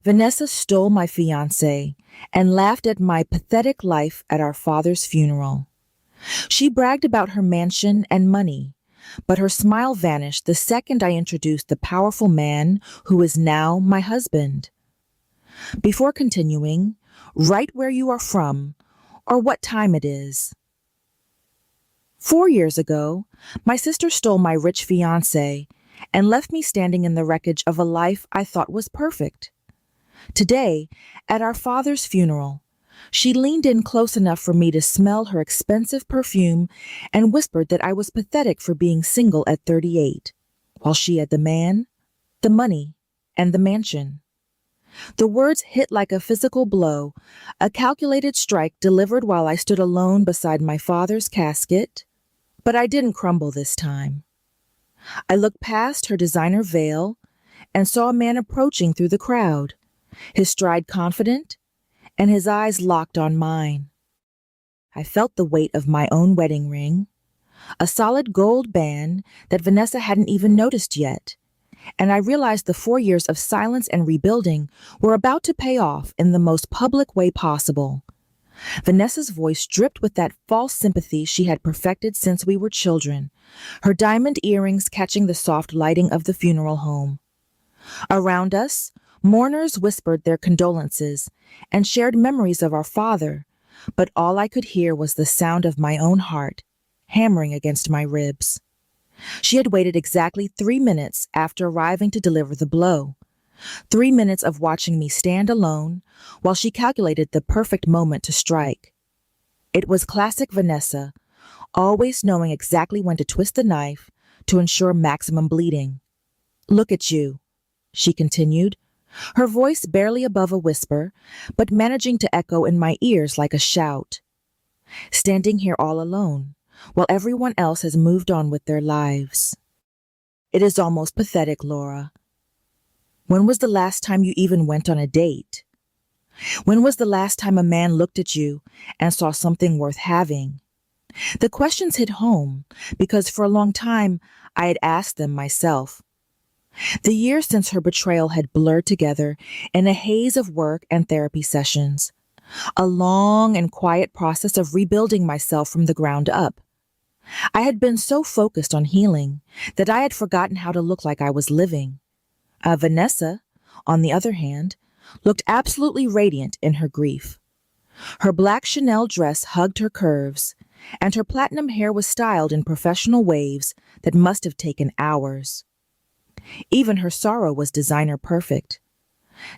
Vanessa stole my fiancé and laughed at my pathetic life at our father's funeral. She bragged about her mansion and money, but her smile vanished the second I introduced the powerful man who is now my husband. Before continuing, write where you are from or what time it is. 4 years ago, my sister stole my rich fiancé and left me standing in the wreckage of a life I thought was perfect. Today, at our father's funeral, she leaned in close enough for me to smell her expensive perfume and whispered that I was pathetic for being single at 38, while she had the man, the money, and the mansion. The words hit like a physical blow, a calculated strike delivered while I stood alone beside my father's casket, but I didn't crumble this time. I looked past her designer veil and saw a man approaching through the crowd, his stride confident, and his eyes locked on mine. I felt the weight of my own wedding ring, a solid gold band that Vanessa hadn't even noticed yet, and I realized the 4 years of silence and rebuilding were about to pay off in the most public way possible. Vanessa's voice dripped with that false sympathy she had perfected since we were children, her diamond earrings catching the soft lighting of the funeral home. Around us, mourners whispered their condolences and shared memories of our father, but all I could hear was the sound of my own heart hammering against my ribs. She had waited exactly 3 minutes after arriving to deliver the blow. 3 minutes of watching me stand alone while she calculated the perfect moment to strike. It was classic Vanessa, always knowing exactly when to twist the knife to ensure maximum bleeding. "Look at you," she continued, her voice barely above a whisper, but managing to echo in my ears like a shout. "Standing here all alone, while everyone else has moved on with their lives. It is almost pathetic, Laura. When was the last time you even went on a date? When was the last time a man looked at you and saw something worth having?" The questions hit home because for a long time I had asked them myself. The years since her betrayal had blurred together in a haze of work and therapy sessions, a long and quiet process of rebuilding myself from the ground up. I had been so focused on healing that I had forgotten how to look like I was living. Vanessa, on the other hand, looked absolutely radiant in her grief. Her black Chanel dress hugged her curves, and her platinum hair was styled in professional waves that must have taken hours. Even her sorrow was designer perfect.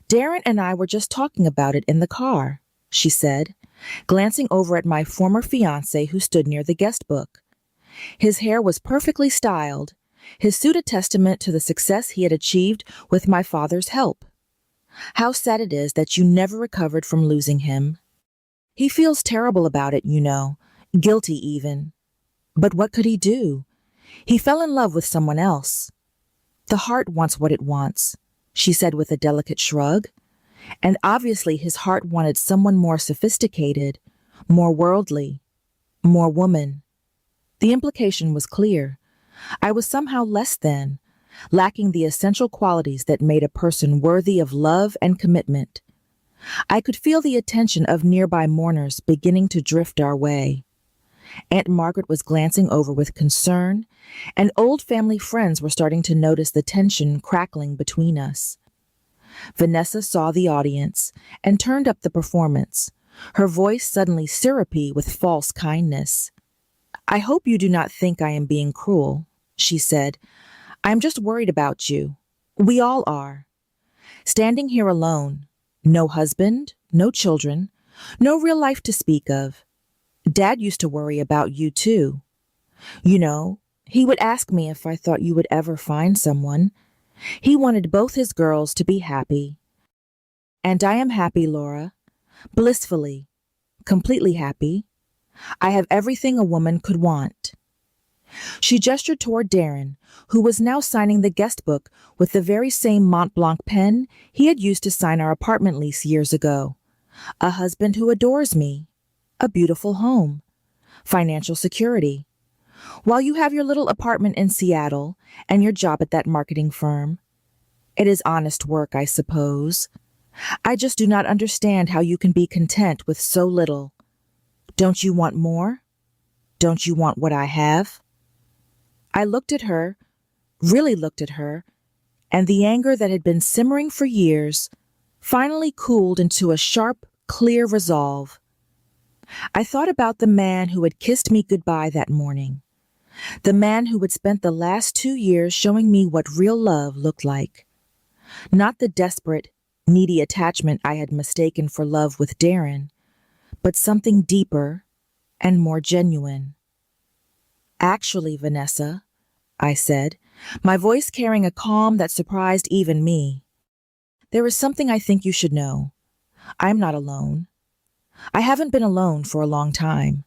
"Darren and I were just talking about it in the car," she said, glancing over at my former fiancé who stood near the guest book. His hair was perfectly styled, his suit a testament to the success he had achieved with my father's help. "How sad it is that you never recovered from losing him. He feels terrible about it, you know, guilty even. But what could he do? He fell in love with someone else. The heart wants what it wants," she said with a delicate shrug. And obviously his heart wanted someone more sophisticated, more worldly, more woman. The implication was clear. I was somehow less than, lacking the essential qualities that made a person worthy of love and commitment. I could feel the attention of nearby mourners beginning to drift our way. Aunt Margaret was glancing over with concern, and old family friends were starting to notice the tension crackling between us. Vanessa saw the audience and turned up the performance, her voice suddenly syrupy with false kindness. "I hope you do not think I am being cruel," she said. "I'm just worried about you. We all are. Standing here alone, no husband, no children, no real life to speak of. Dad used to worry about you too. You know, he would ask me if I thought you would ever find someone. He wanted both his girls to be happy. And I am happy, Laura. Blissfully. Completely happy. I have everything a woman could want." She gestured toward Darren, who was now signing the guest book with the very same Mont Blanc pen he had used to sign our apartment lease years ago. "A husband who adores me. A beautiful home. Financial security. While you have your little apartment in Seattle and your job at that marketing firm. It is honest work, I suppose. I just do not understand how you can be content with so little. Don't you want more? Don't you want what I have? I looked at her, really looked at her, and the anger that had been simmering for years finally cooled into a sharp, clear resolve. I thought about the man who had kissed me goodbye that morning, the man who had spent the last 2 years showing me what real love looked like. Not the desperate, needy attachment I had mistaken for love with Darren, but something deeper and more genuine. Actually, Vanessa, I said, my voice carrying a calm that surprised even me, there is something I think you should know. I'm not alone. I haven't been alone for a long time.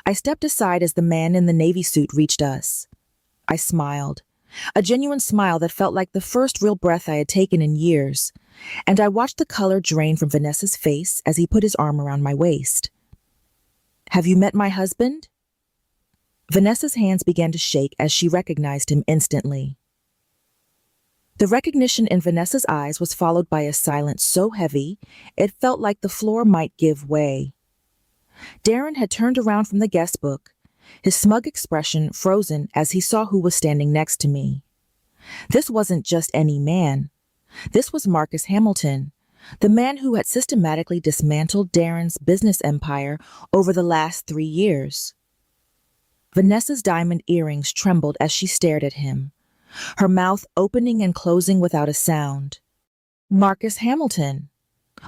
I stepped aside as the man in the navy suit reached us. I smiled, a genuine smile that felt like the first real breath I had taken in years, and I watched the color drain from Vanessa's face as he put his arm around my waist. Have you met my husband? Vanessa's hands began to shake as she recognized him instantly. The recognition in Vanessa's eyes was followed by a silence so heavy it felt like the floor might give way. Darren had turned around from the guest book, his smug expression frozen as he saw who was standing next to me. This wasn't just any man. This was Marcus Hamilton, the man who had systematically dismantled Darren's business empire over the last 3 years. Vanessa's diamond earrings trembled as she stared at him, her mouth opening and closing without a sound. Marcus Hamilton,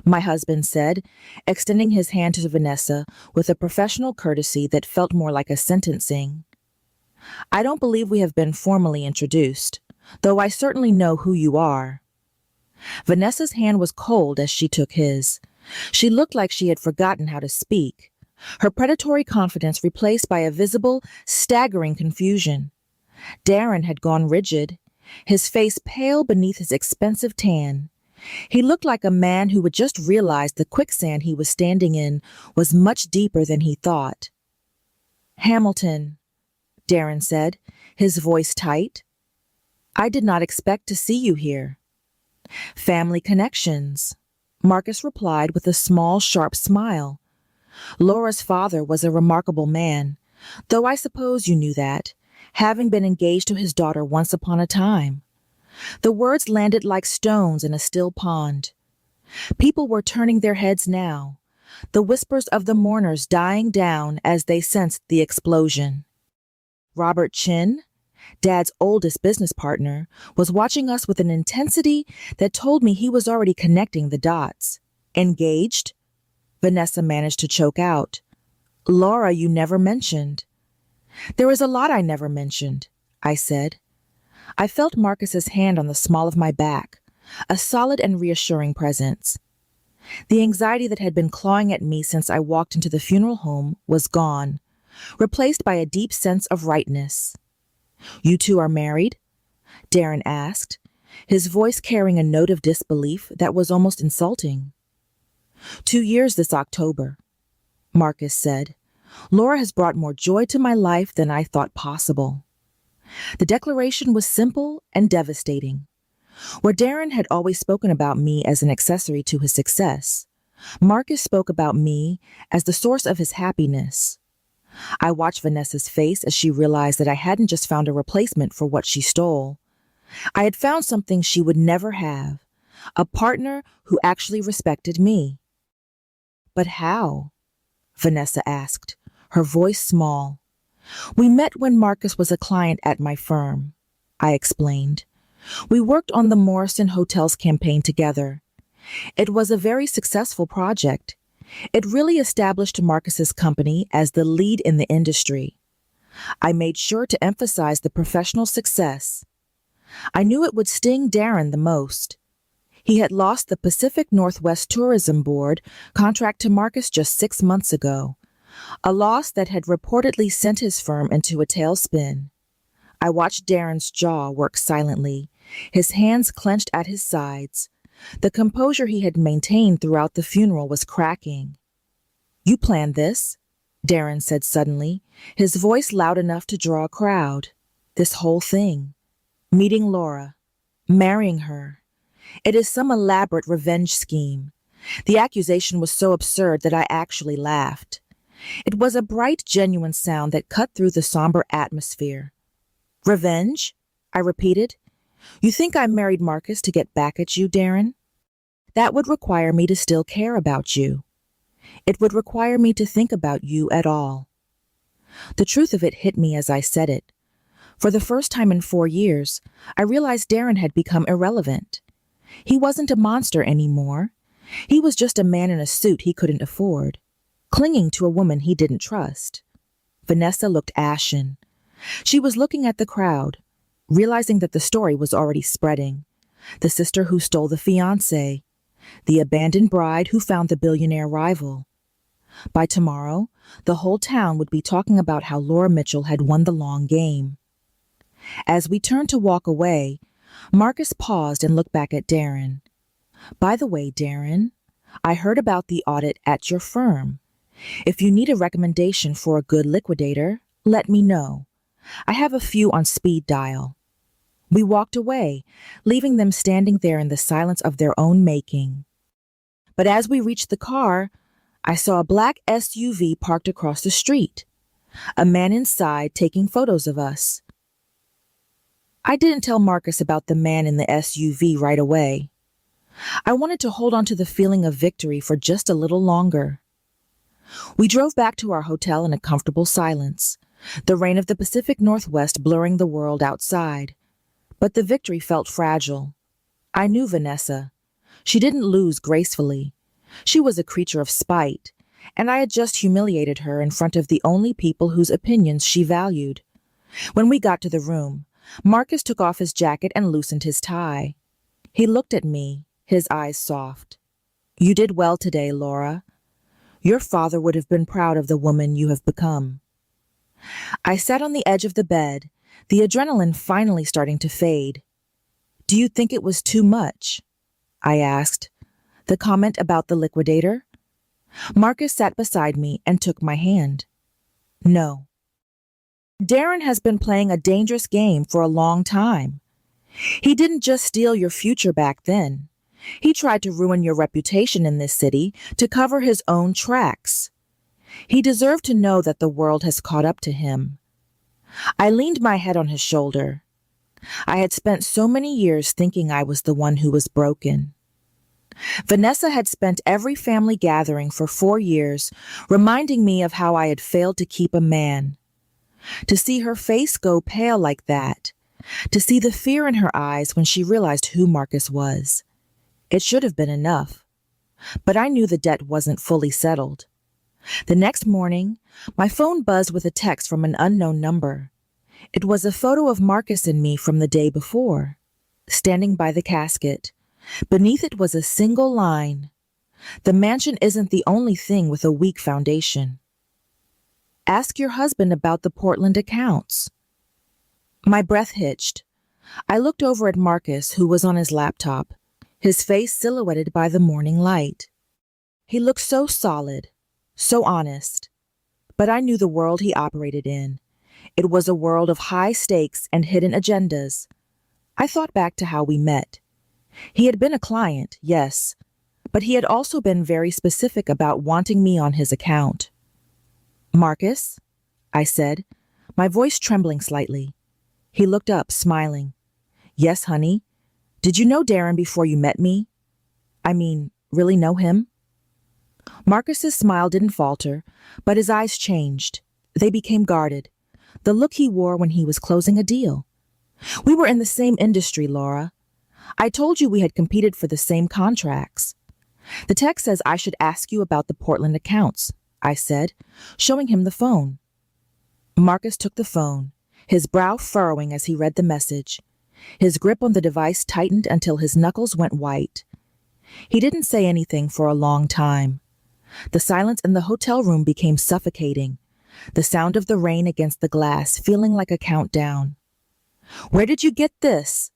my husband said, extending his hand to Vanessa with a professional courtesy that felt more like a sentencing. I don't believe we have been formally introduced, though I certainly know who you are. Vanessa's hand was cold as she took his. She looked like she had forgotten how to speak, her predatory confidence replaced by a visible, staggering confusion. Darren had gone rigid, his face pale beneath his expensive tan. He looked like a man who had just realized the quicksand he was standing in was much deeper than he thought. Hamilton, Darren said, his voice tight. I did not expect to see you here. Family connections, Marcus replied with a small, sharp smile. Laura's father was a remarkable man, though I suppose you knew that, having been engaged to his daughter once upon a time. The words landed like stones in a still pond. People were turning their heads now, the whispers of the mourners dying down as they sensed the explosion. Robert Chin, Dad's oldest business partner, was watching us with an intensity that told me he was already connecting the dots. Engaged? Vanessa managed to choke out. Laura, you never mentioned. There is a lot I never mentioned, I said. I felt Marcus's hand on the small of my back, a solid and reassuring presence. The anxiety that had been clawing at me since I walked into the funeral home was gone, replaced by a deep sense of rightness. You two are married? Darren asked, his voice carrying a note of disbelief that was almost insulting. 2 years this October, Marcus said. Laura has brought more joy to my life than I thought possible. The declaration was simple and devastating. Where Darren had always spoken about me as an accessory to his success, Marcus spoke about me as the source of his happiness. I watched Vanessa's face as she realized that I hadn't just found a replacement for what she stole. I had found something she would never have, a partner who actually respected me. But how? Vanessa asked, her voice small. We met when Marcus was a client at my firm, I explained. We worked on the Morrison Hotels campaign together. It was a very successful project. It really established Marcus's company as the lead in the industry. I made sure to emphasize the professional success. I knew it would sting Darren the most. He had lost the Pacific Northwest Tourism Board contract to Marcus just 6 months ago, a loss that had reportedly sent his firm into a tailspin. I watched Darren's jaw work silently, his hands clenched at his sides. The composure he had maintained throughout the funeral was cracking. You planned this, Darren said suddenly, his voice loud enough to draw a crowd. This whole thing. Meeting Laura. Marrying her. It is some elaborate revenge scheme. The accusation was so absurd that I actually laughed. It was a bright, genuine sound that cut through the somber atmosphere. Revenge? I repeated. You think I married Marcus to get back at you, Darren? That would require me to still care about you. It would require me to think about you at all. The truth of it hit me as I said it. For the first time in 4 years, I realized Darren had become irrelevant. He wasn't a monster anymore. He was just a man in a suit he couldn't afford, clinging to a woman he didn't trust. Vanessa looked ashen. She was looking at the crowd, realizing that the story was already spreading. The sister who stole the fiancé, the abandoned bride who found the billionaire rival. By tomorrow, the whole town would be talking about how Laura Mitchell had won the long game. As we turned to walk away, Marcus paused and looked back at Darren. By the way, Darren, I heard about the audit at your firm. If you need a recommendation for a good liquidator, let me know. I have a few on speed dial. We walked away, leaving them standing there in the silence of their own making. But as we reached the car, I saw a black SUV parked across the street. A man inside taking photos of us. I didn't tell Marcus about the man in the SUV right away. I wanted to hold on to the feeling of victory for just a little longer. We drove back to our hotel in a comfortable silence, the rain of the Pacific Northwest blurring the world outside. But the victory felt fragile. I knew Vanessa. She didn't lose gracefully. She was a creature of spite, and I had just humiliated her in front of the only people whose opinions she valued. When we got to the room, Marcus took off his jacket and loosened his tie. He looked at me, his eyes soft. You did well today, Laura. Your father would have been proud of the woman you have become. I sat on the edge of the bed, the adrenaline finally starting to fade. Do you think it was too much? I asked. The comment about the liquidator? Marcus sat beside me and took my hand. No. Darren has been playing a dangerous game for a long time. He didn't just steal your future back then. He tried to ruin your reputation in this city to cover his own tracks. He deserved to know that the world has caught up to him. I leaned my head on his shoulder. I had spent so many years thinking I was the one who was broken. Vanessa had spent every family gathering for 4 years reminding me of how I had failed to keep a man. To see her face go pale like that, to see the fear in her eyes when she realized who Marcus was. It should have been enough. But I knew the debt wasn't fully settled. The next morning, my phone buzzed with a text from an unknown number. It was a photo of Marcus and me from the day before, standing by the casket. Beneath it was a single line. The mansion isn't the only thing with a weak foundation. Ask your husband about the Portland accounts. My breath hitched. I looked over at Marcus, who was on his laptop, his face silhouetted by the morning light. He looked so solid, so honest. But I knew the world he operated in. It was a world of high stakes and hidden agendas. I thought back to how we met. He had been a client, yes, but he had also been very specific about wanting me on his account. Marcus, I said, my voice trembling slightly. He looked up, smiling. Yes, honey. Did you know Darren before you met me? I mean, really know him? Marcus's smile didn't falter, but his eyes changed. They became guarded, the look he wore when he was closing a deal. We were in the same industry, Laura. I told you we had competed for the same contracts. The text says I should ask you about the Portland accounts, I said, showing him the phone. Marcus took the phone, his brow furrowing as he read the message. His grip on the device tightened until his knuckles went white. He didn't say anything for a long time. The silence in the hotel room became suffocating, the sound of the rain against the glass feeling like a countdown. Where did you get this?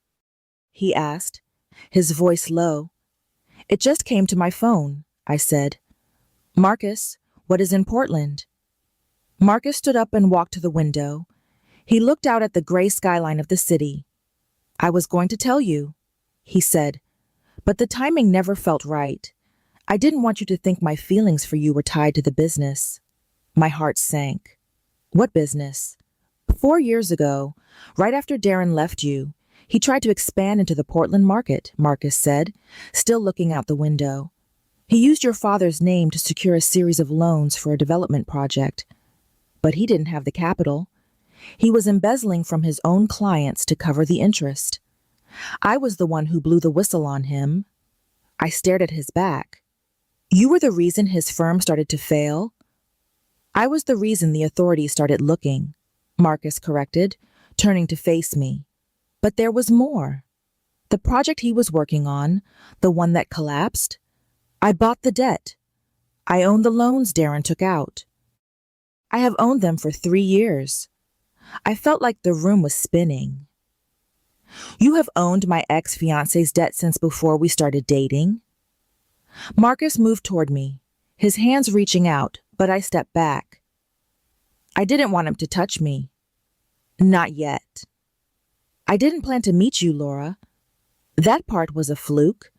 He asked, his voice low. It just came to my phone, I said. Marcus, what is in Portland? Marcus stood up and walked to the window. He looked out at the gray skyline of the city. I was going to tell you, he said. But the timing never felt right. I didn't want you to think my feelings for you were tied to the business. My heart sank. What business? 4 years ago, right after Darren left you, he tried to expand into the Portland market, Marcus said, still looking out the window. He used your father's name to secure a series of loans for a development project. But he didn't have the capital. He was embezzling from his own clients to cover the interest. I was the one who blew the whistle on him. I stared at his back. You were the reason his firm started to fail? I was the reason the authorities started looking, Marcus corrected, turning to face me. But there was more. The project he was working on, the one that collapsed, I bought the debt. I own the loans Darren took out. I have owned them for 3 years. I felt like the room was spinning. You have owned my ex-fiancé's debt since before we started dating? Marcus moved toward me, his hands reaching out, but I stepped back. I didn't want him to touch me. Not yet. I didn't plan to meet you, Laura. That part was a fluke.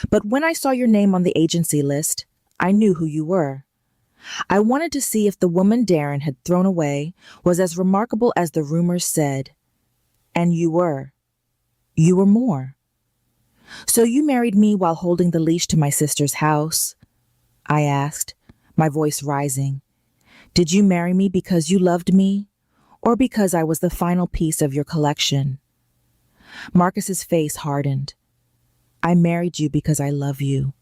But when I saw your name on the agency list, I knew who you were. I wanted to see if the woman Darren had thrown away was as remarkable as the rumors said. And you were. You were more. So you married me while holding the leash to my sister's house? I asked, my voice rising. Did you marry me because you loved me, or because I was the final piece of your collection? Marcus's face hardened. I married you because I love you.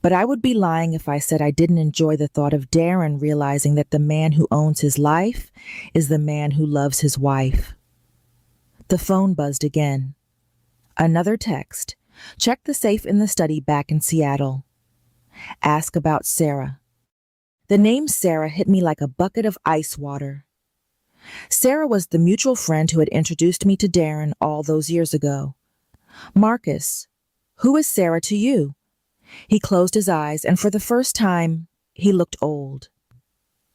But I would be lying if I said I didn't enjoy the thought of Darren realizing that the man who owns his life is the man who loves his wife. The phone buzzed again. Another text. Check the safe in the study back in Seattle. Ask about Sarah. The name Sarah hit me like a bucket of ice water. Sarah was the mutual friend who had introduced me to Darren all those years ago. Marcus, who is Sarah to you? He closed his eyes, and for the first time, he looked old.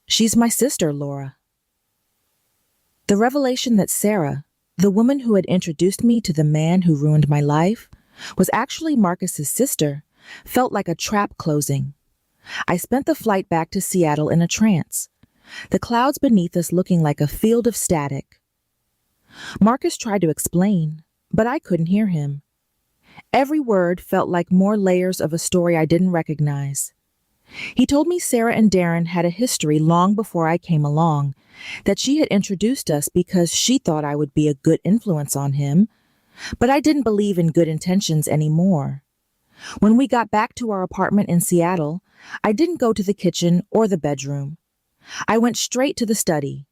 She's my sister, Laura. The revelation that Sarah, the woman who had introduced me to the man who ruined my life, was actually Marcus's sister, felt like a trap closing. I spent the flight back to Seattle in a trance, the clouds beneath us looking like a field of static. Marcus tried to explain, but I couldn't hear him. Every word felt like more layers of a story I didn't recognize. He told me Sarah and Darren had a history long before I came along, that she had introduced us because she thought I would be a good influence on him, but I didn't believe in good intentions anymore. When we got back to our apartment in Seattle, I didn't go to the kitchen or the bedroom. I went straight to the study.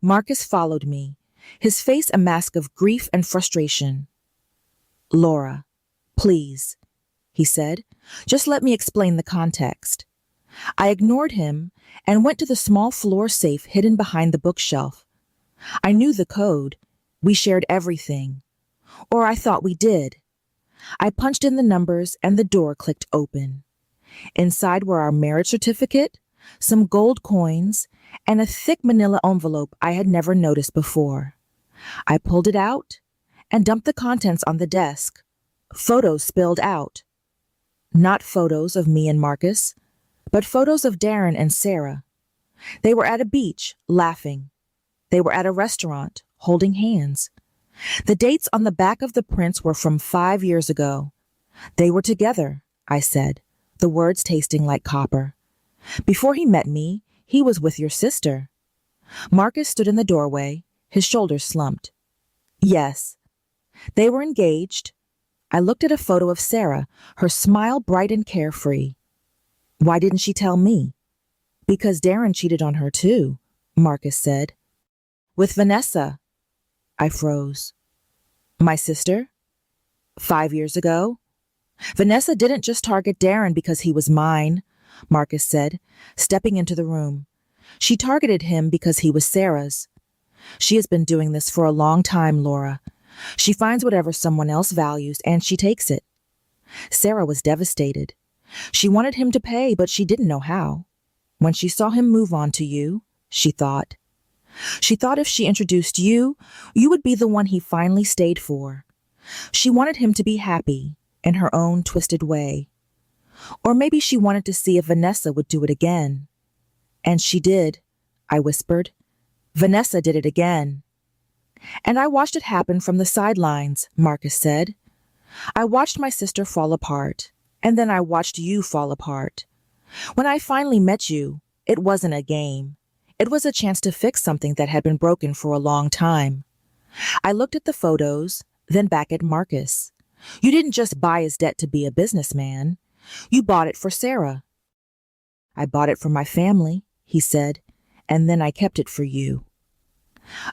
Marcus followed me, his face a mask of grief and frustration. Laura, please, he said, just let me explain the context. I ignored him and went to the small floor safe hidden behind the bookshelf. I knew the code. We shared everything. Or I thought we did. I punched in the numbers and the door clicked open. Inside were our marriage certificate, some gold coins, and a thick manila envelope I had never noticed before. I pulled it out and dumped the contents on the desk. Photos spilled out. Not photos of me and Marcus, but photos of Darren and Sarah. They were at a beach, laughing. They were at a restaurant, holding hands. The dates on the back of the prints were from 5 years ago. They were together, I said, the words tasting like copper. Before he met me, he was with your sister. Marcus stood in the doorway, his shoulders slumped. Yes. They were engaged. I looked at a photo of Sarah, her smile bright and carefree. Why didn't she tell me? Because Darren cheated on her too, Marcus said. With Vanessa. I froze. My sister? 5 years ago? Vanessa didn't just target Darren because he was mine, Marcus said, stepping into the room. She targeted him because he was Sarah's. She has been doing this for a long time, Laura. She finds whatever someone else values and she takes it. Sarah was devastated. She wanted him to pay, but she didn't know how. When she saw him move on to you, she thought. She thought if she introduced you, you would be the one he finally stayed for. She wanted him to be happy, in her own twisted way. Or maybe she wanted to see if Vanessa would do it again. And she did, I whispered. Vanessa did it again. And I watched it happen from the sidelines, Marcus said. I watched my sister fall apart, and then I watched you fall apart. When I finally met you, it wasn't a game. It was a chance to fix something that had been broken for a long time. I looked at the photos, then back at Marcus. You didn't just buy his debt to be a businessman. You bought it for Sarah. I bought it for my family, he said, and then I kept it for you.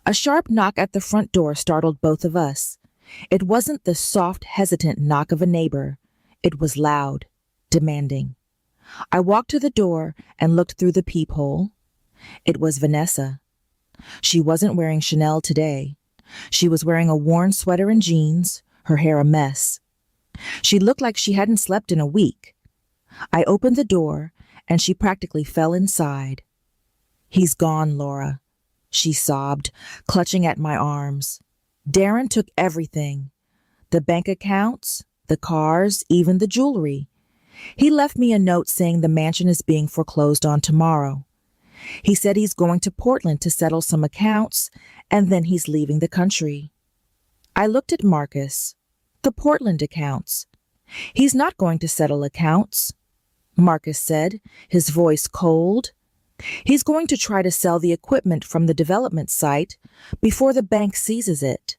A sharp knock at the front door startled both of us. It wasn't the soft, hesitant knock of a neighbor. It was loud, demanding. I walked to the door and looked through the peephole. It was Vanessa. She wasn't wearing Chanel today. She was wearing a worn sweater and jeans, her hair a mess. She looked like she hadn't slept in a week. I opened the door, and she practically fell inside. He's gone, Laura, she sobbed, clutching at my arms. Darren took everything. The bank accounts, the cars, even the jewelry. He left me a note saying the mansion is being foreclosed on tomorrow. He said he's going to Portland to settle some accounts, and then he's leaving the country. I looked at Marcus. The Portland accounts. He's not going to settle accounts, Marcus said, his voice cold. He's going to try to sell the equipment from the development site before the bank seizes it.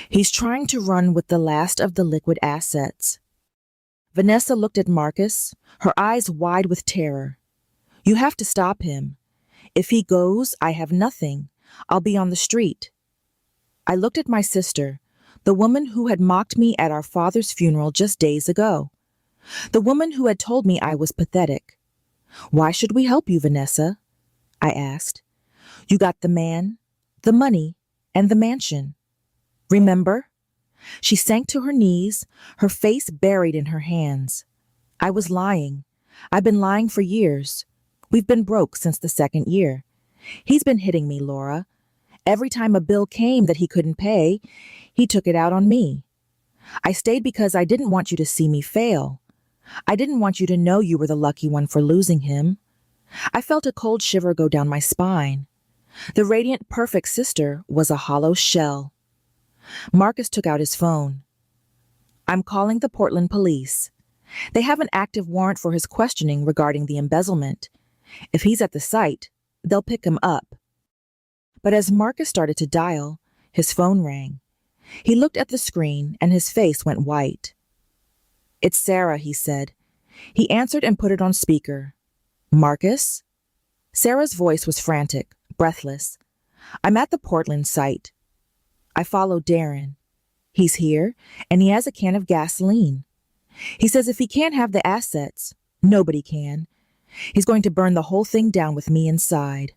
He's trying to run with the last of the liquid assets. Vanessa looked at Marcus, her eyes wide with terror. You have to stop him. If he goes, I have nothing. I'll be on the street. I looked at my sister, the woman who had mocked me at our father's funeral just days ago. The woman who had told me I was pathetic. Why should we help you, Vanessa? I asked. You got the man, the money, and the mansion. Remember? She sank to her knees, her face buried in her hands. I was lying. I've been lying for years. We've been broke since the second year. He's been hitting me, Laura. Every time a bill came that he couldn't pay, he took it out on me. I stayed because I didn't want you to see me fail. I didn't want you to know you were the lucky one for losing him. I felt a cold shiver go down my spine. The radiant, perfect sister was a hollow shell. Marcus took out his phone. I'm calling the Portland police. They have an active warrant for his questioning regarding the embezzlement. If he's at the site, they'll pick him up. But as Marcus started to dial, his phone rang. He looked at the screen and his face went white. It's Sarah, he said. He answered and put it on speaker. Marcus? Sarah's voice was frantic, breathless. I'm at the Portland site. I followed Darren. He's here, and he has a can of gasoline. He says if he can't have the assets, nobody can. He's going to burn the whole thing down with me inside.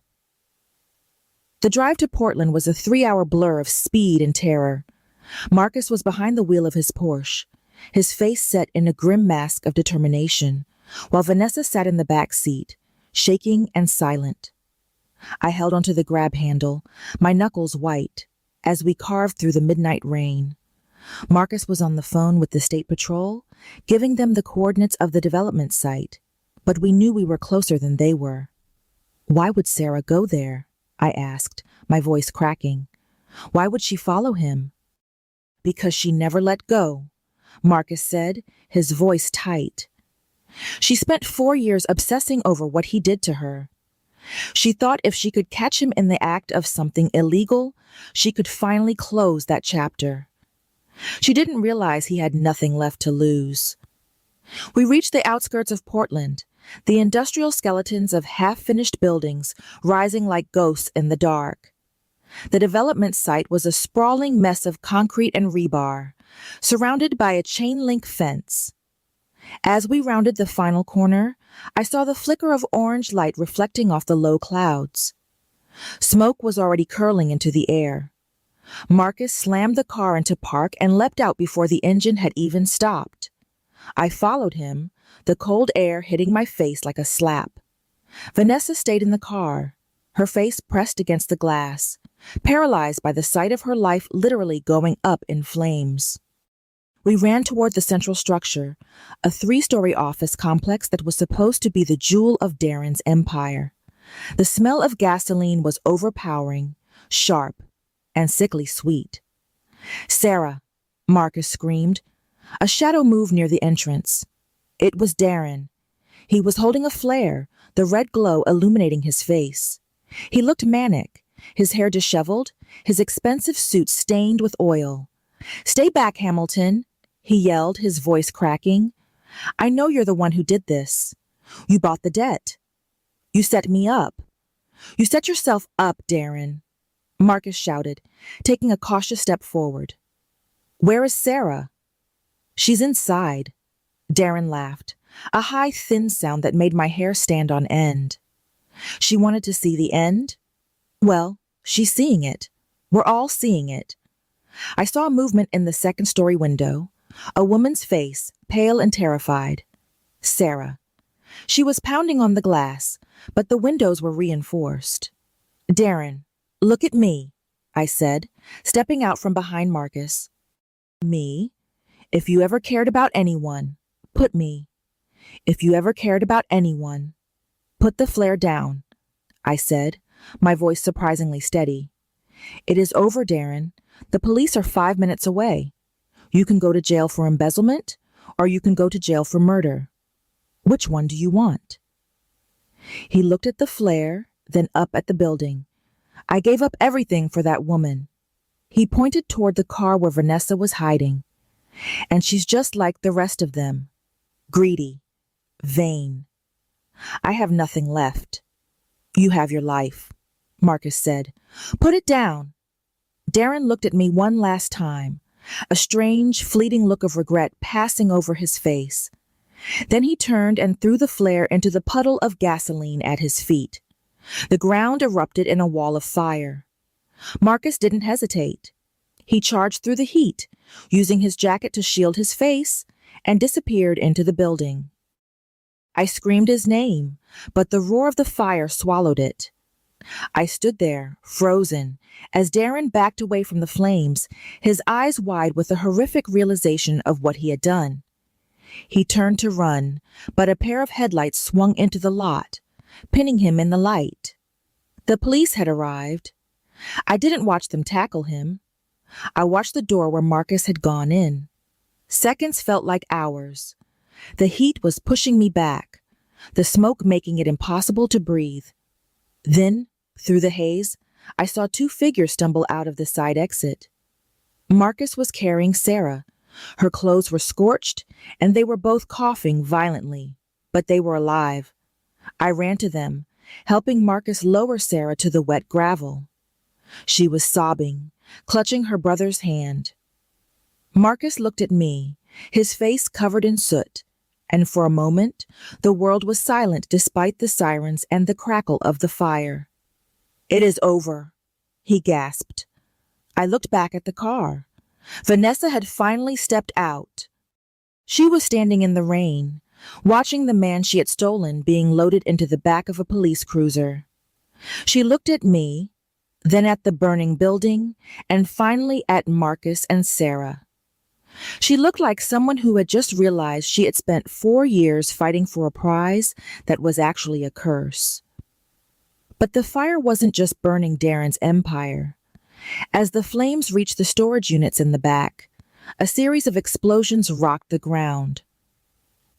The drive to Portland was a 3-hour blur of speed and terror. Marcus was behind the wheel of his Porsche, his face set in a grim mask of determination, while Vanessa sat in the back seat, shaking and silent. I held onto the grab handle, my knuckles white, as we carved through the midnight rain. Marcus was on the phone with the State Patrol, giving them the coordinates of the development site, but we knew we were closer than they were. Why would Sarah go there? I asked, my voice cracking. Why would she follow him? Because she never let go, Marcus said, his voice tight. She spent 4 years obsessing over what he did to her. She thought if she could catch him in the act of something illegal, she could finally close that chapter. She didn't realize he had nothing left to lose. We reached the outskirts of Portland, the industrial skeletons of half-finished buildings rising like ghosts in the dark. The development site was a sprawling mess of concrete and rebar, surrounded by a chain-link fence. As we rounded the final corner, I saw the flicker of orange light reflecting off the low clouds. Smoke was already curling into the air. Marcus slammed the car into park and leapt out before the engine had even stopped. I followed him, the cold air hitting my face like a slap. Vanessa stayed in the car, her face pressed against the glass, paralyzed by the sight of her life literally going up in flames. We ran toward the central structure, a 3-story office complex that was supposed to be the jewel of Darren's empire. The smell of gasoline was overpowering, sharp, and sickly sweet. "Sarah," Marcus screamed. A shadow moved near the entrance. It was Darren. He was holding a flare, the red glow illuminating his face. He looked manic, his hair disheveled, his expensive suit stained with oil. "Stay back, Hamilton," he yelled, his voice cracking. "I know you're the one who did this. You bought the debt. You set me up. You set yourself up, Darren," Marcus shouted, taking a cautious step forward. "Where is Sarah?" "She's inside," Darren laughed, a high, thin sound that made my hair stand on end. "She wanted to see the end? Well, she's seeing it. We're all seeing it." I saw movement in the second-story window, a woman's face, pale and terrified. Sarah. She was pounding on the glass, but the windows were reinforced. "Darren, look at me," I said, stepping out from behind Marcus. "Me? If you ever cared about anyone, put me. If you ever cared about anyone, put the flare down," I said, my voice surprisingly steady. "It is over, Darren. The police are 5 minutes away. You can go to jail for embezzlement, or you can go to jail for murder. Which one do you want?" He looked at the flare, then up at the building. "I gave up everything for that woman." He pointed toward the car where Vanessa was hiding. "And she's just like the rest of them. Greedy. Vain. I have nothing left." "You have your life," Marcus said. "Put it down." Darren looked at me one last time, a strange, fleeting look of regret passing over his face. Then he turned and threw the flare into the puddle of gasoline at his feet. The ground erupted in a wall of fire. Marcus didn't hesitate. He charged through the heat, using his jacket to shield his face, and disappeared into the building. I screamed his name, but the roar of the fire swallowed it. I stood there, frozen, as Darren backed away from the flames, his eyes wide with the horrific realization of what he had done. He turned to run, but a pair of headlights swung into the lot, pinning him in the light. The police had arrived. I didn't watch them tackle him. I watched the door where Marcus had gone in. Seconds felt like hours. The heat was pushing me back, the smoke making it impossible to breathe. Then, through the haze, I saw 2 figures stumble out of the side exit. Marcus was carrying Sarah. Her clothes were scorched, and they were both coughing violently, but they were alive. I ran to them, helping Marcus lower Sarah to the wet gravel. She was sobbing, clutching her brother's hand. Marcus looked at me, his face covered in soot, and for a moment, the world was silent despite the sirens and the crackle of the fire. "It is over," he gasped. I looked back at the car. Vanessa had finally stepped out. She was standing in the rain, watching the man she had stolen being loaded into the back of a police cruiser. She looked at me, then at the burning building, and finally at Marcus and Sarah. She looked like someone who had just realized she had spent 4 years fighting for a prize that was actually a curse. But the fire wasn't just burning Darren's empire. As the flames reached the storage units in the back, a series of explosions rocked the ground.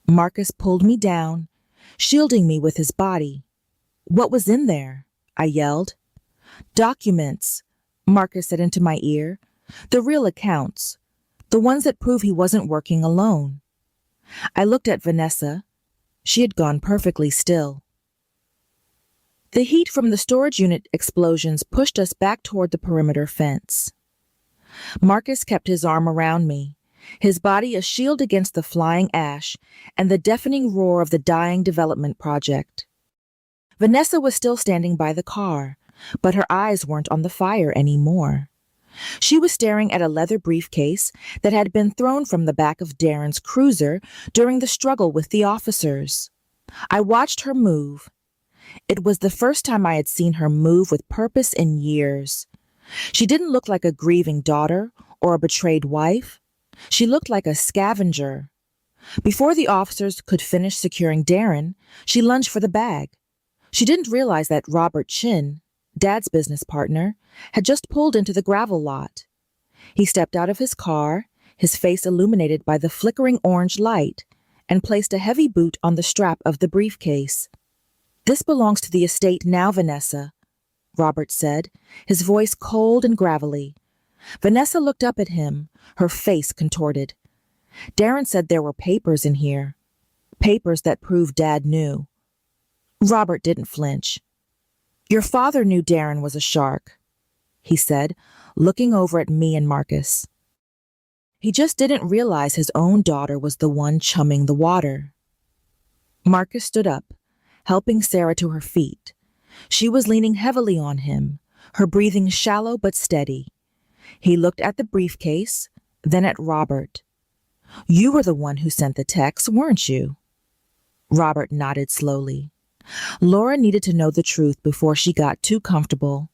Marcus pulled me down, shielding me with his body. "What was in there?" I yelled. "Documents," Marcus said into my ear. "The real accounts. The ones that prove he wasn't working alone." I looked at Vanessa. She had gone perfectly still. The heat from the storage unit explosions pushed us back toward the perimeter fence. Marcus kept his arm around me, his body a shield against the flying ash and the deafening roar of the dying development project. Vanessa was still standing by the car, but her eyes weren't on the fire anymore. She was staring at a leather briefcase that had been thrown from the back of Darren's cruiser during the struggle with the officers. I watched her move. It was the first time I had seen her move with purpose in years. She didn't look like a grieving daughter or a betrayed wife. She looked like a scavenger. Before the officers could finish securing Darren, she lunged for the bag. She didn't realize that Robert Chin, Dad's business partner, had just pulled into the gravel lot. He stepped out of his car, his face illuminated by the flickering orange light, and placed a heavy boot on the strap of the briefcase. "This belongs to the estate now, Vanessa," Robert said, his voice cold and gravelly. Vanessa looked up at him, her face contorted. "Darren said there were papers in here. Papers that proved Dad knew." Robert didn't flinch. "Your father knew Darren was a shark," he said, looking over at me and Marcus. "He just didn't realize his own daughter was the one chumming the water." Marcus stood up, helping Sarah to her feet. She was leaning heavily on him, her breathing shallow but steady. He looked at the briefcase, then at Robert. "You were the one who sent the text, weren't you?" Robert nodded slowly. Laura needed to know the truth before she got too comfortable,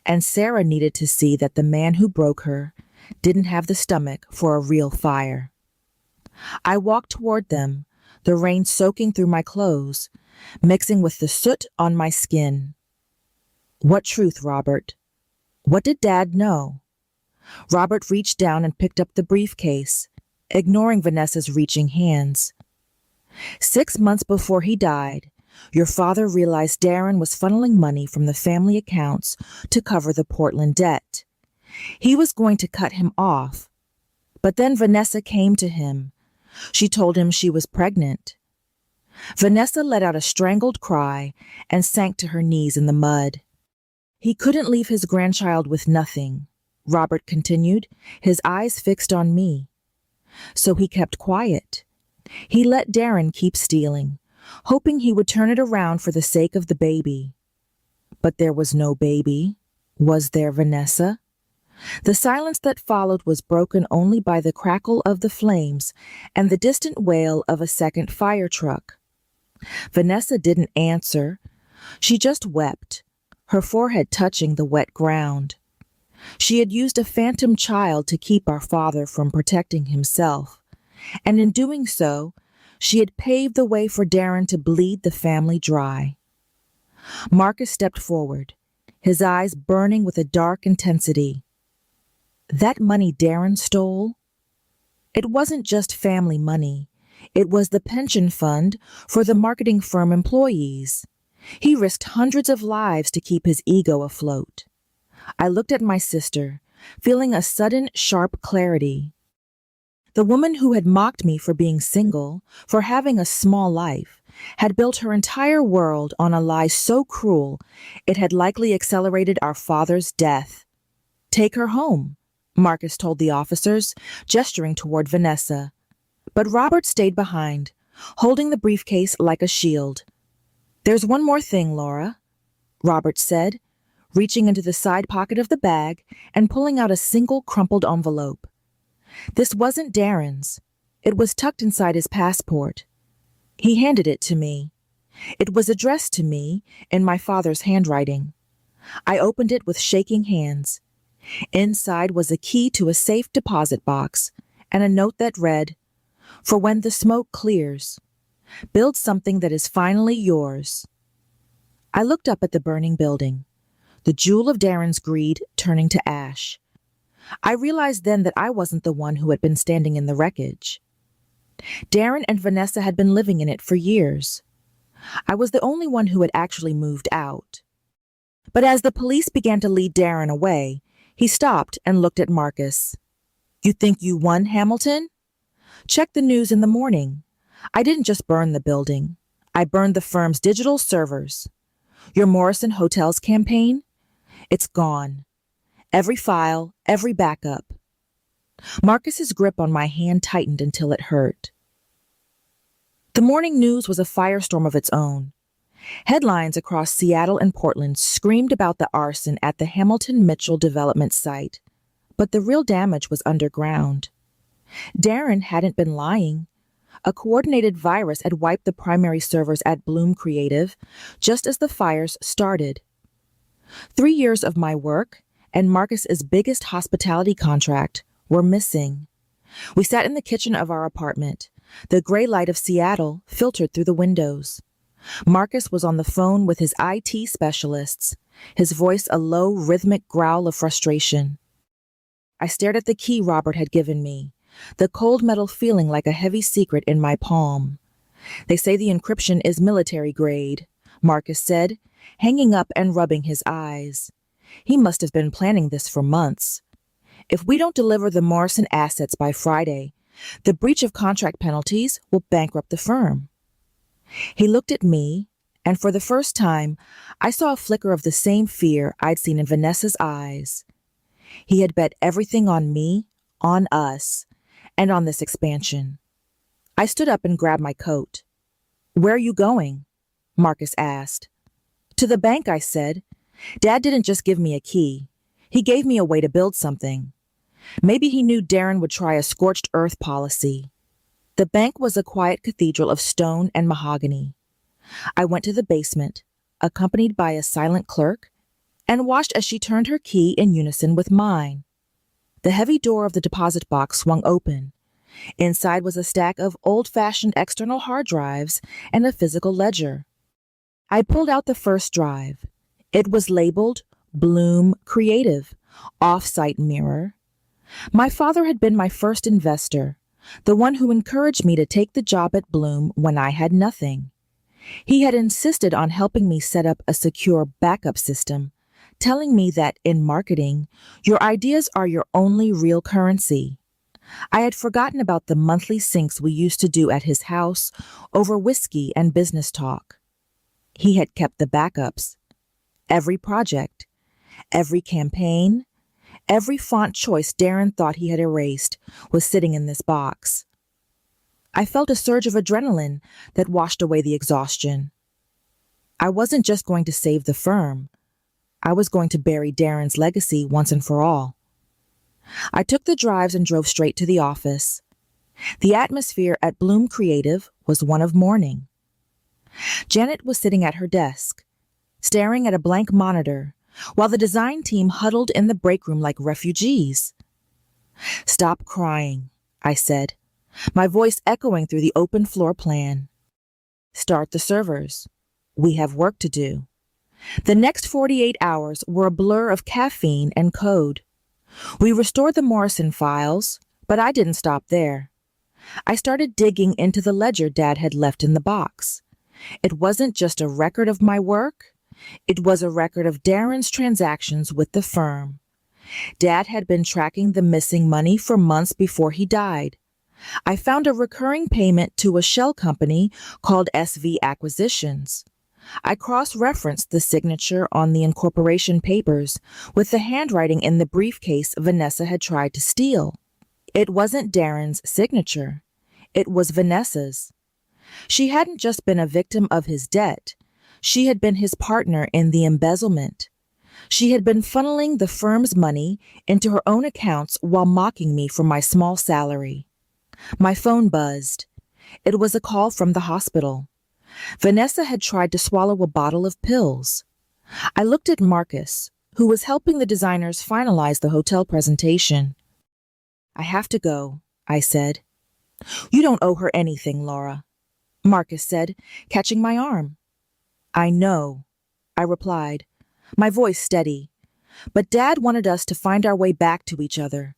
and Sarah needed to see that the man who broke her didn't have the stomach for a real fire. I walked toward them, the rain soaking through my clothes, mixing with the soot on my skin. "What truth, Robert? What did Dad know?" Robert reached down and picked up the briefcase, ignoring Vanessa's reaching hands. "6 months before he died, your father realized Darren was funneling money from the family accounts to cover the Portland debt. He was going to cut him off. But then Vanessa came to him. She told him she was pregnant." Vanessa let out a strangled cry and sank to her knees in the mud. "He couldn't leave his grandchild with nothing," Robert continued, his eyes fixed on me. "So he kept quiet. He let Darren keep stealing, hoping he would turn it around for the sake of the baby. But there was no baby, was there, Vanessa?" The silence that followed was broken only by the crackle of the flames and the distant wail of a second fire truck. Vanessa didn't answer. She just wept, her forehead touching the wet ground. She had used a phantom child to keep our father from protecting himself, and in doing so, she had paved the way for Darren to bleed the family dry. Marcus stepped forward, his eyes burning with a dark intensity. "That money Darren stole? It wasn't just family money. It was the pension fund for the marketing firm employees. He risked hundreds of lives to keep his ego afloat." I looked at my sister, feeling a sudden, sharp clarity. The woman who had mocked me for being single, for having a small life, had built her entire world on a lie so cruel it had likely accelerated our father's death. "Take her home," Marcus told the officers, gesturing toward Vanessa. But Robert stayed behind, holding the briefcase like a shield. "There's one more thing, Laura," Robert said, reaching into the side pocket of the bag and pulling out a single crumpled envelope. This wasn't Darren's. It was tucked inside his passport. He handed it to me. It was addressed to me in my father's handwriting. I opened it with shaking hands. Inside was a key to a safe deposit box and a note that read, "For when the smoke clears, build something that is finally yours." I looked up at the burning building, the jewel of Darren's greed turning to ash. I realized then that I wasn't the one who had been standing in the wreckage. Darren and Vanessa had been living in it for years. I was the only one who had actually moved out. But as the police began to lead Darren away, he stopped and looked at Marcus. "You think you won, Hamilton? Check the news in the morning. I didn't just burn the building. I burned the firm's digital servers. Your Morrison Hotels campaign? It's gone. Every file, every backup." Marcus's grip on my hand tightened until it hurt. The morning news was a firestorm of its own. Headlines across Seattle and Portland screamed about the arson at the Hamilton Mitchell development site, but the real damage was underground. Darren hadn't been lying. A coordinated virus had wiped the primary servers at Bloom Creative just as the fires started. 3 years of my work and Marcus's biggest hospitality contract were missing. We sat in the kitchen of our apartment. The gray light of Seattle filtered through the windows. Marcus was on the phone with his IT specialists, his voice a low, rhythmic growl of frustration. I stared at the key Robert had given me, the cold metal feeling like a heavy secret in my palm. They say the encryption is military grade, Marcus said, hanging up and rubbing his eyes. He must have been planning this for months. If we don't deliver the Morrison assets by Friday, the breach of contract penalties will bankrupt the firm. He looked at me, and for the first time, I saw a flicker of the same fear I'd seen in Vanessa's eyes. He had bet everything on me, on us, and on this expansion. I stood up and grabbed my coat. "Where are you going?" Marcus asked. "To the bank," I said. "Dad didn't just give me a key. He gave me a way to build something. Maybe he knew Darren would try a scorched earth policy." The bank was a quiet cathedral of stone and mahogany. I went to the basement, accompanied by a silent clerk, and watched as she turned her key in unison with mine. The heavy door of the deposit box swung open. Inside was a stack of old-fashioned external hard drives and a physical ledger. I pulled out the first drive. It was labeled Bloom Creative, Off-Site Mirror. My father had been my first investor, the one who encouraged me to take the job at Bloom when I had nothing. He had insisted on helping me set up a secure backup system, telling me that in marketing, your ideas are your only real currency. I had forgotten about the monthly syncs we used to do at his house over whiskey and business talk. He had kept the backups. Every project, every campaign, every font choice Darren thought he had erased was sitting in this box. I felt a surge of adrenaline that washed away the exhaustion. I wasn't just going to save the firm. I was going to bury Darren's legacy once and for all. I took the drives and drove straight to the office. The atmosphere at Bloom Creative was one of mourning. Janet was sitting at her desk, staring at a blank monitor, while the design team huddled in the break room like refugees. "Stop crying," I said, my voice echoing through the open floor plan. "Start the servers. We have work to do." The next 48 hours were a blur of caffeine and code. We restored the Morrison files, but I didn't stop there. I started digging into the ledger Dad had left in the box. It wasn't just a record of my work. It was a record of Darren's transactions with the firm. Dad had been tracking the missing money for months before he died. I found a recurring payment to a shell company called SV Acquisitions. I cross-referenced the signature on the incorporation papers with the handwriting in the briefcase Vanessa had tried to steal. It wasn't Darren's signature. It was Vanessa's. She hadn't just been a victim of his debt. She had been his partner in the embezzlement. She had been funneling the firm's money into her own accounts while mocking me for my small salary. My phone buzzed. It was a call from the hospital. Vanessa had tried to swallow a bottle of pills. I looked at Marcus, who was helping the designers finalize the hotel presentation. "I have to go," I said. "You don't owe her anything, Laura," Marcus said, catching my arm. "I know," I replied, my voice steady. "But Dad wanted us to find our way back to each other.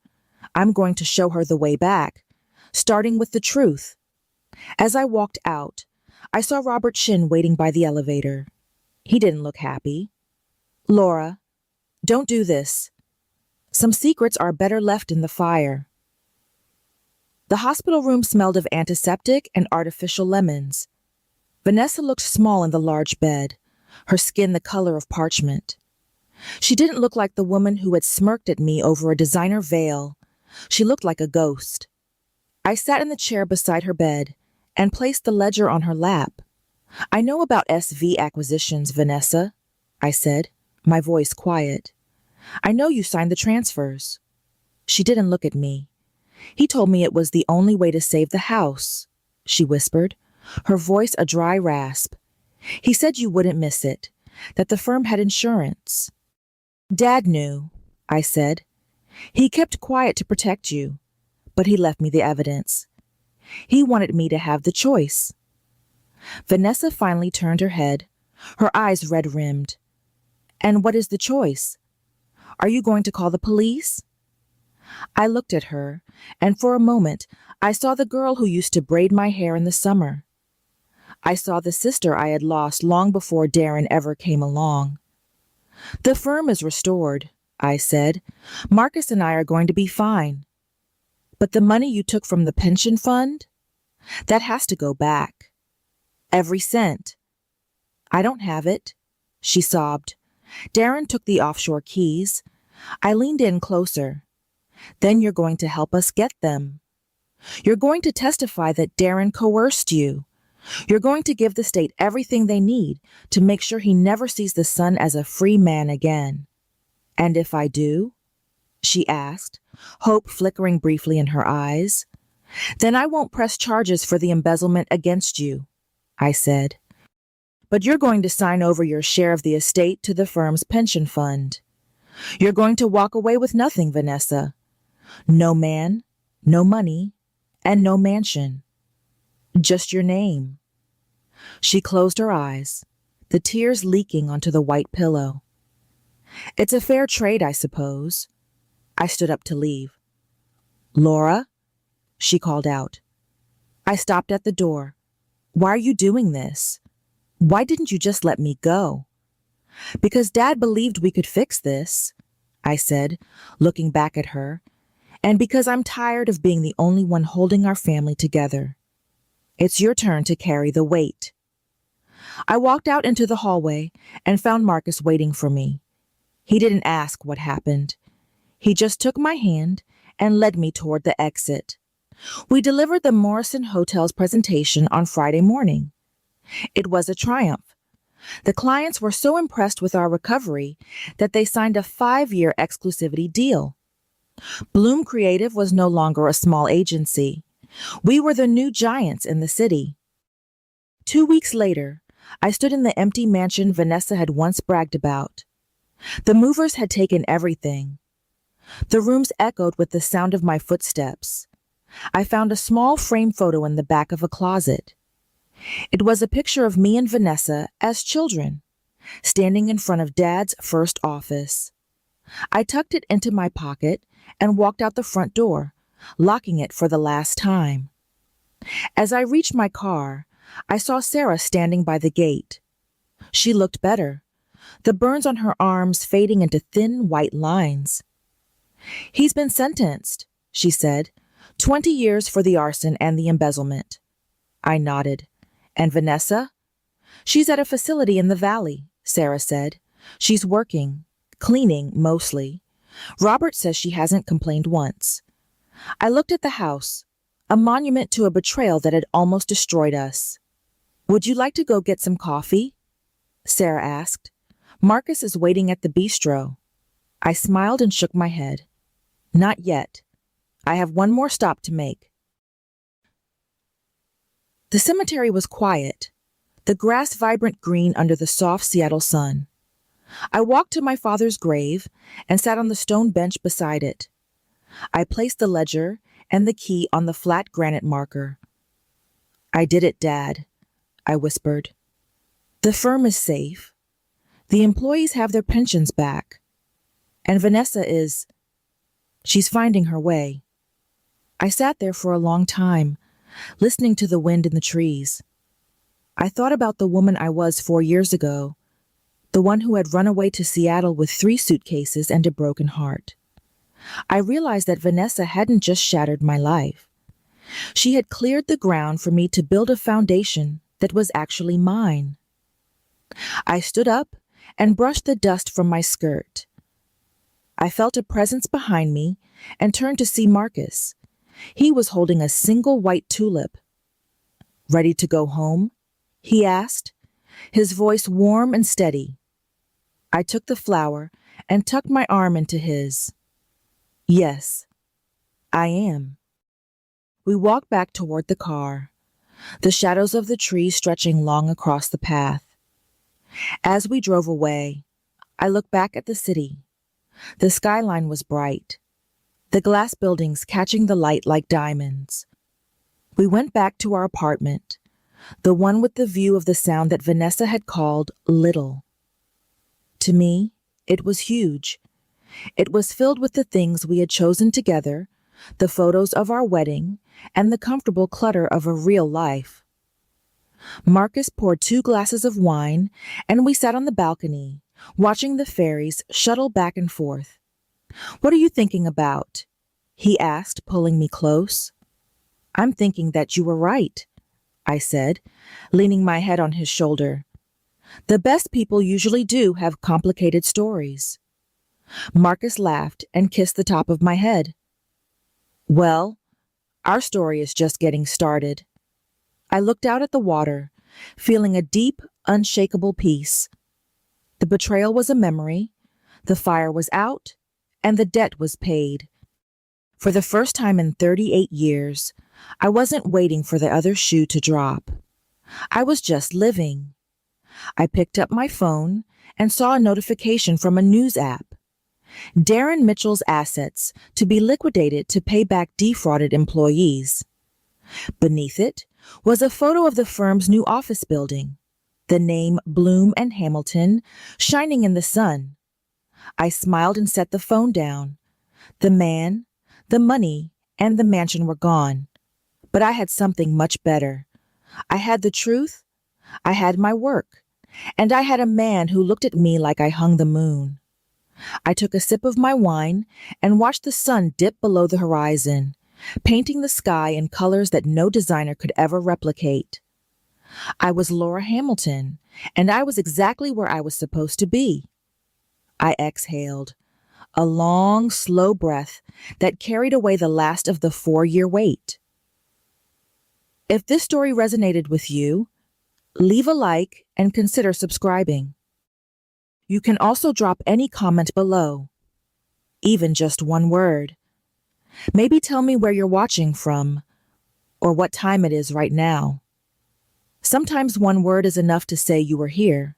I'm going to show her the way back, starting with the truth." As I walked out, I saw Robert Shin waiting by the elevator. He didn't look happy. "Laura, don't do this. Some secrets are better left in the fire." The hospital room smelled of antiseptic and artificial lemons. Vanessa looked small in the large bed, her skin the color of parchment. She didn't look like the woman who had smirked at me over a designer veil. She looked like a ghost. I sat in the chair beside her bed and placed the ledger on her lap. "I know about SV Acquisitions, Vanessa," I said, my voice quiet. "I know you signed the transfers." She didn't look at me. "He told me it was the only way to save the house," she whispered, her voice a dry rasp. "He said you wouldn't miss it, that the firm had insurance." "Dad knew," I said. "He kept quiet to protect you. but he left me the evidence. He wanted me to have the choice. Vanessa finally turned her head, her eyes red-rimmed. And what is the choice? Are you going to call the police? I looked at her, and for a moment, I saw the girl who used to braid my hair in the summer. I saw the sister I had lost long before Darren ever came along. The firm is restored, I said. Marcus and I are going to be fine. But the money you took from the pension fund? That has to go back. Every cent. I don't have it, she sobbed. Darren took the offshore keys. I leaned in closer. Then you're going to help us get them. You're going to testify that Darren coerced you. You're going to give the state everything they need to make sure he never sees the sun as a free man again. And if I do? She asked, hope flickering briefly in her eyes. Then I won't press charges for the embezzlement against you, I said. But you're going to sign over your share of the estate to the firm's pension fund. You're going to walk away with nothing, Vanessa. No man, no money, and no mansion. Just your name. She closed her eyes, the tears leaking onto the white pillow. It's a fair trade, I suppose. I stood up to leave. Laura? She called out. I stopped at the door. Why are you doing this? Why didn't you just let me go? Because Dad believed we could fix this, I said, looking back at her, and because I'm tired of being the only one holding our family together. It's your turn to carry the weight. I walked out into the hallway and found Marcus waiting for me. He didn't ask what happened. He just took my hand and led me toward the exit. We delivered the Morrison Hotel's presentation on Friday morning. It was a triumph. The clients were so impressed with our recovery that they signed a 5-year exclusivity deal. Bloom Creative was no longer a small agency. We were the new giants in the city. 2 weeks later, I stood in the empty mansion Vanessa had once bragged about. The movers had taken everything. The rooms echoed with the sound of my footsteps. I found a small frame photo in the back of a closet. It was a picture of me and Vanessa as children, standing in front of Dad's first office. I tucked it into my pocket and walked out the front door, locking it for the last time. As I reached my car, I saw Sarah standing by the gate. She looked better, the burns on her arms fading into thin white lines. He's been sentenced, she said, 20 years for the arson and the embezzlement. I nodded. And Vanessa? She's at a facility in the valley, Sarah said. She's working, cleaning mostly. Robert says she hasn't complained once. I looked at the house, a monument to a betrayal that had almost destroyed us. Would you like to go get some coffee? Sarah asked. Marcus is waiting at the bistro. I smiled and shook my head. Not yet. I have one more stop to make. The cemetery was quiet, the grass vibrant green under the soft Seattle sun. I walked to my father's grave and sat on the stone bench beside it. I placed the ledger and the key on the flat granite marker. I did it, Dad, I whispered. The firm is safe. The employees have their pensions back. And Vanessa is... she's finding her way. I sat there for a long time, listening to the wind in the trees. I thought about the woman I was 4 years ago, the one who had run away to Seattle with 3 suitcases and a broken heart. I realized that Vanessa hadn't just shattered my life. She had cleared the ground for me to build a foundation that was actually mine. I stood up and brushed the dust from my skirt. I felt a presence behind me and turned to see Marcus. He was holding a single white tulip. Ready to go home? He asked, his voice warm and steady. I took the flower and tucked my arm into his. Yes, I am. We walked back toward the car, the shadows of the trees stretching long across the path. As we drove away, I looked back at the city. The skyline was bright. the glass buildings catching the light like diamonds. We went back to our apartment, the one with the view of the sound that Vanessa had called little. To me, it was huge. It was filled with the things we had chosen together, the photos of our wedding, and the comfortable clutter of a real life. Marcus poured 2 glasses of wine, and we sat on the balcony, watching the ferries shuttle back and forth. "What are you thinking about?" he asked, pulling me close. "I'm thinking that you were right," I said, leaning my head on his shoulder. "The best people usually do have complicated stories." Marcus laughed and kissed the top of my head. "Well, our story is just getting started." I looked out at the water, feeling a deep, unshakable peace. The betrayal was a memory, the fire was out, and the debt was paid. For the first time in 38 years, I wasn't waiting for the other shoe to drop. I was just living. I picked up my phone and saw a notification from a news app. Darren Mitchell's assets to be liquidated to pay back defrauded employees. Beneath it was a photo of the firm's new office building, the name Bloom and Hamilton shining in the sun. I smiled and set the phone down. The man, the money, and the mansion were gone. But I had something much better. I had the truth, I had my work, and I had a man who looked at me like I hung the moon. I took a sip of my wine and watched the sun dip below the horizon, painting the sky in colors that no designer could ever replicate. I was Laura Hamilton, and I was exactly where I was supposed to be. I exhaled, a long, slow breath that carried away the last of the 4-year wait. If this story resonated with you, leave a like and consider subscribing. You can also drop any comment below, even just one word. Maybe tell me where you're watching from, or what time it is right now. Sometimes one word is enough to say you were here.